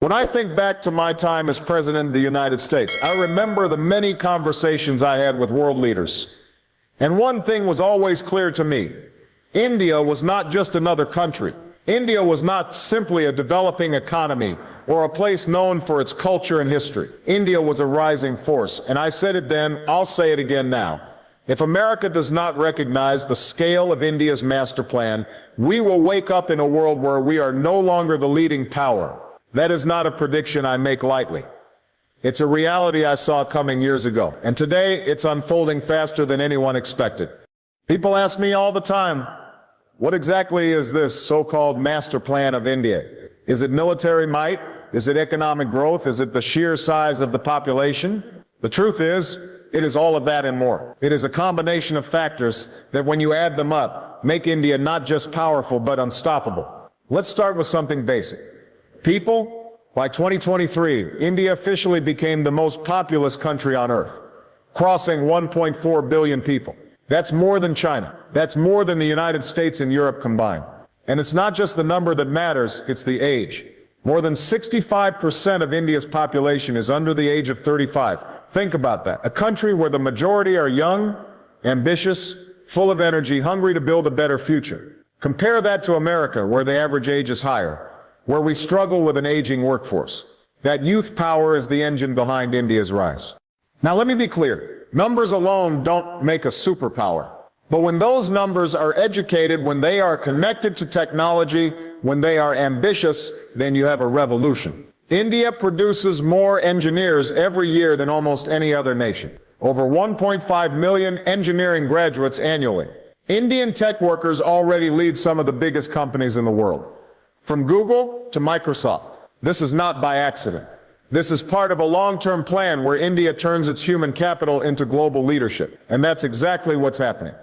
When I think back to my time as President of the United States, I remember the many conversations I had with world leaders. And one thing was always clear to me. India was not just another country. India was not simply a developing economy or a place known for its culture and history. India was a rising force, and I said it then, I'll say it again now. If America does not recognize the scale of India's master plan, we will wake up in a world where we are no longer the leading power. That is not a prediction I make lightly. It's a reality I saw coming years ago, and today it's unfolding faster than anyone expected. People ask me all the time, what exactly is this so-called master plan of India? Is it military might? Is it economic growth? Is it the sheer size of the population? The truth is, it is all of that and more. It is a combination of factors that, when you add them up, make India not just powerful but unstoppable. Let's start with something basic. People, by 2023, India officially became the most populous country on earth, crossing 1.4 billion people. That's more than China. That's more than the United States and Europe combined. And it's not just the number that matters, it's the age. More than 65% of India's population is under the age of 35. Think about that. A country where the majority are young, ambitious, full of energy, hungry to build a better future. Compare that to America, where the average age is higher, where we struggle with an aging workforce. That youth power is the engine behind India's rise. Now let me be clear. Numbers alone don't make a superpower. But when those numbers are educated, when they are connected to technology, when they are ambitious, then you have a revolution. India produces more engineers every year than almost any other nation. Over 1.5 million engineering graduates annually. Indian tech workers already lead some of the biggest companies in the world. From Google to Microsoft. This is not by accident. This is part of a long-term plan where India turns its human capital into global leadership. And that's exactly what's happening.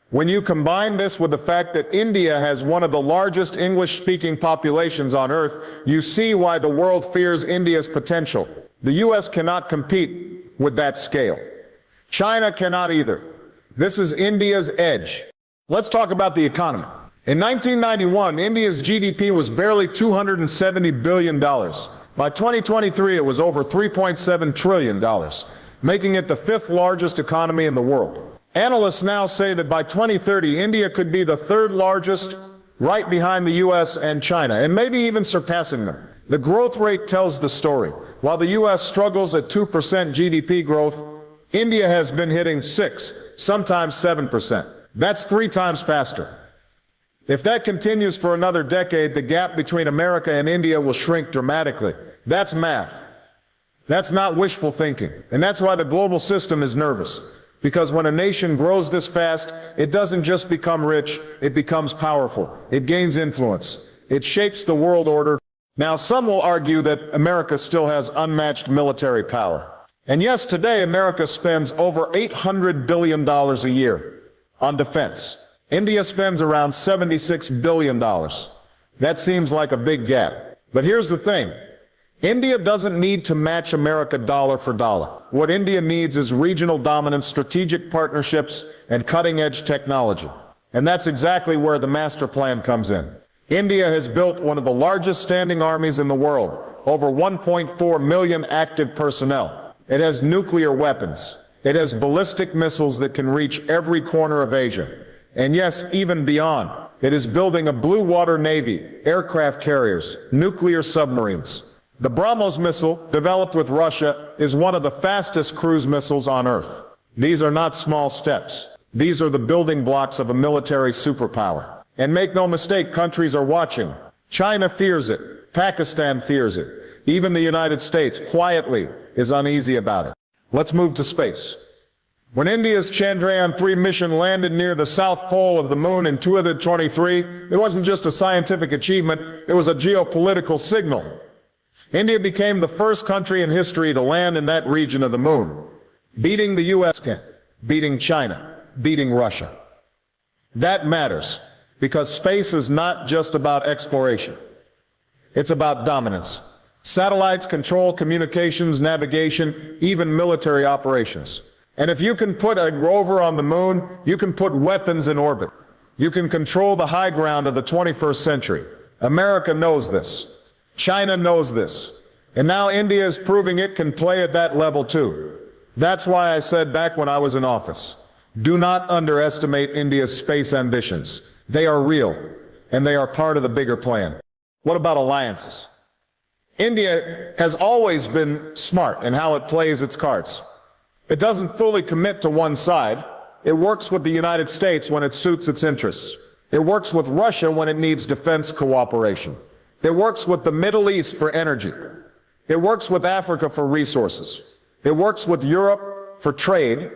When you combine this with the fact that India has one of the largest English-speaking populations on earth, you see why the world fears India's potential. The US cannot compete with that scale. China cannot either. This is India's edge. Let's talk about the economy. In 1991, India's GDP was barely $270 billion. By 2023, it was over $3.7 trillion, making it the fifth largest economy in the world. Analysts now say that by 2030, India could be the third largest, right behind the US and China, and maybe even surpassing them. The growth rate tells the story. While the US struggles at 2% GDP growth, India has been hitting 6, sometimes 7%. That's 3 times faster. If that continues for another decade, the gap between America and India will shrink dramatically. That's math. That's not wishful thinking. And that's why the global system is nervous. Because when a nation grows this fast, it doesn't just become rich, it becomes powerful. It gains influence. It shapes the world order. Now, some will argue that America still has unmatched military power. And yes, today America spends over $800 billion a year on defense. India spends around $76 billion. That seems like a big gap. But here's the thing. India doesn't need to match America dollar for dollar. What India needs is regional dominance, strategic partnerships, and cutting-edge technology. And that's exactly where the master plan comes in. India has built one of the largest standing armies in the world, over 1.4 million active personnel. It has nuclear weapons. It has ballistic missiles that can reach every corner of Asia. And yes, even beyond. It is building a blue water navy, aircraft carriers, nuclear submarines. The BrahMos missile, developed with Russia, is one of the fastest cruise missiles on Earth. These are not small steps. These are the building blocks of a military superpower. And make no mistake, countries are watching. China fears it. Pakistan fears it. Even the United States, quietly, is uneasy about it. Let's move to space. When India's Chandrayaan-3 mission landed near the south pole of the moon in 2023, it wasn't just a scientific achievement, it was a geopolitical signal. India became the first country in history to land in that region of the moon, beating the US, beating China, beating Russia. That matters, because space is not just about exploration. It's about dominance. Satellites control communications, navigation, even military operations. And if you can put a rover on the moon, you can put weapons in orbit. You can control the high ground of the 21st century. America knows this. China knows this. And now India is proving it can play at that level too. That's why I said back when I was in office, do not underestimate India's space ambitions. They are real, and they are part of the bigger plan. What about alliances? India has always been smart in how it plays its cards. It doesn't fully commit to one side. It works with the United States when it suits its interests. It works with Russia when it needs defense cooperation. It works with the Middle East for energy. It works with Africa for resources. It works with Europe for trade.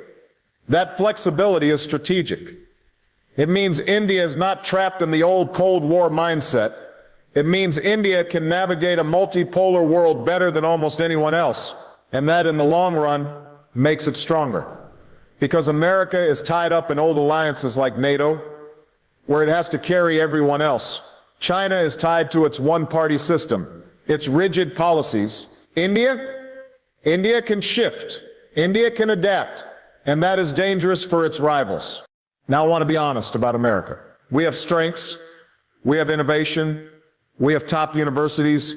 That flexibility is strategic. It means India is not trapped in the old Cold War mindset. It means India can navigate a multipolar world better than almost anyone else, and that in the long run makes it stronger. Because America is tied up in old alliances like NATO, where it has to carry everyone else. China is tied to its one-party system, its rigid policies. India can shift. India can adapt, and that is dangerous for its rivals. Now I want to be honest about America. We have strengths, we have innovation, we have top universities,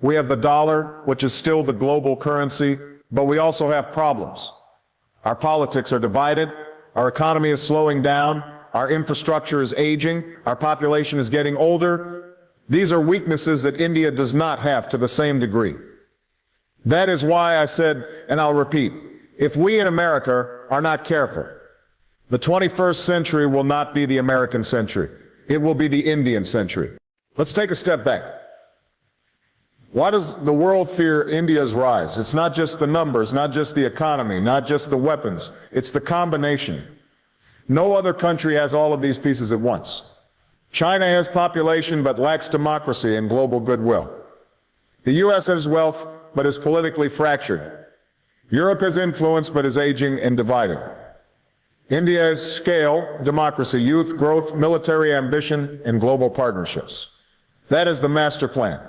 we have the dollar, which is still the global currency, but we also have problems. Our politics are divided, our economy is slowing down, our infrastructure is aging, our population is getting older. These are weaknesses that India does not have to the same degree. That is why I said, and I'll repeat, if we in America are not careful, the 21st century will not be the American century. It will be the Indian century. Let's take a step back. Why does the world fear India's rise? It's not just the numbers, not just the economy, not just the weapons. It's the combination. No other country has all of these pieces at once. China has population but lacks democracy and global goodwill. The U.S. has wealth but is politically fractured. Europe has influence but is aging and divided. India has scale, democracy, youth, growth, military ambition, and global partnerships. That is the master plan.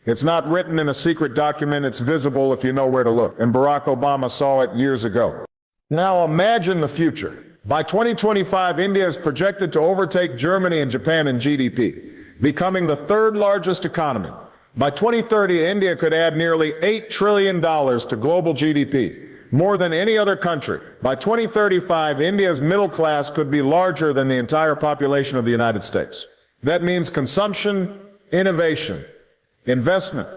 It's not written in a secret document, it's visible if you know where to look. And Barack Obama saw it years ago. Now imagine the future. By 2025, India is projected to overtake Germany and Japan in GDP, becoming the third largest economy. By 2030, India could add nearly $8 trillion to global GDP, more than any other country. By 2035, India's middle class could be larger than the entire population of the United States. That means consumption, innovation, investment.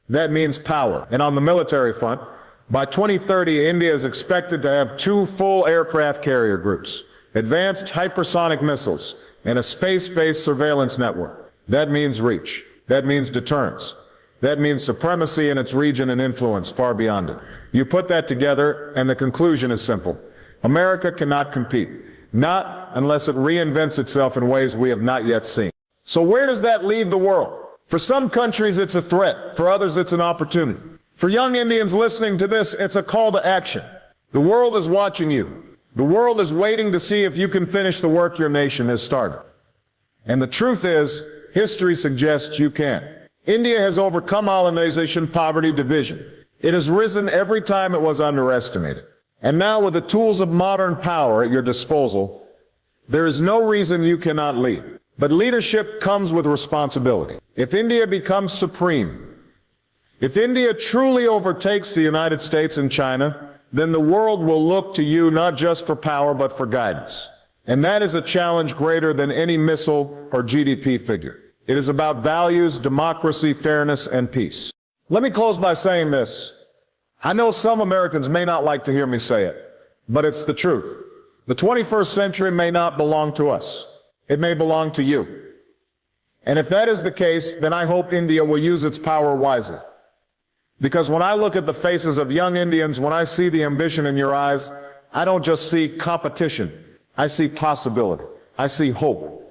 That means power. And on the military front, by 2030, India is expected to have 2 full aircraft carrier groups, advanced hypersonic missiles, and a space-based surveillance network. That means reach. That means deterrence. That means supremacy in its region and influence far beyond it. You put that together, and the conclusion is simple. America cannot compete, not unless it reinvents itself in ways we have not yet seen. So where does that leave the world? For some countries, it's a threat. For others, it's an opportunity. For young Indians listening to this, it's a call to action. The world is watching you. The world is waiting to see if you can finish the work your nation has started. And the truth is, history suggests you can. India has overcome colonization, poverty, division. It has risen every time it was underestimated. And now with the tools of modern power at your disposal, there is no reason you cannot lead. But leadership comes with responsibility. If India becomes supreme, if India truly overtakes the United States and China, then the world will look to you not just for power but for guidance. And that is a challenge greater than any missile or GDP figure. It is about values, democracy, fairness, and peace. Let me close by saying this. I know some Americans may not like to hear me say it, but it's the truth. The 21st century may not belong to us. It may belong to you. And if that is the case, then I hope India will use its power wisely. Because when I look at the faces of young Indians, when I see the ambition in your eyes, I don't just see competition. I see possibility. I see hope.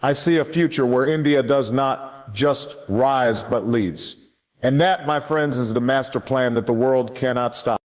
I see a future where India does not just rise but leads. And that, my friends, is the master plan that the world cannot stop.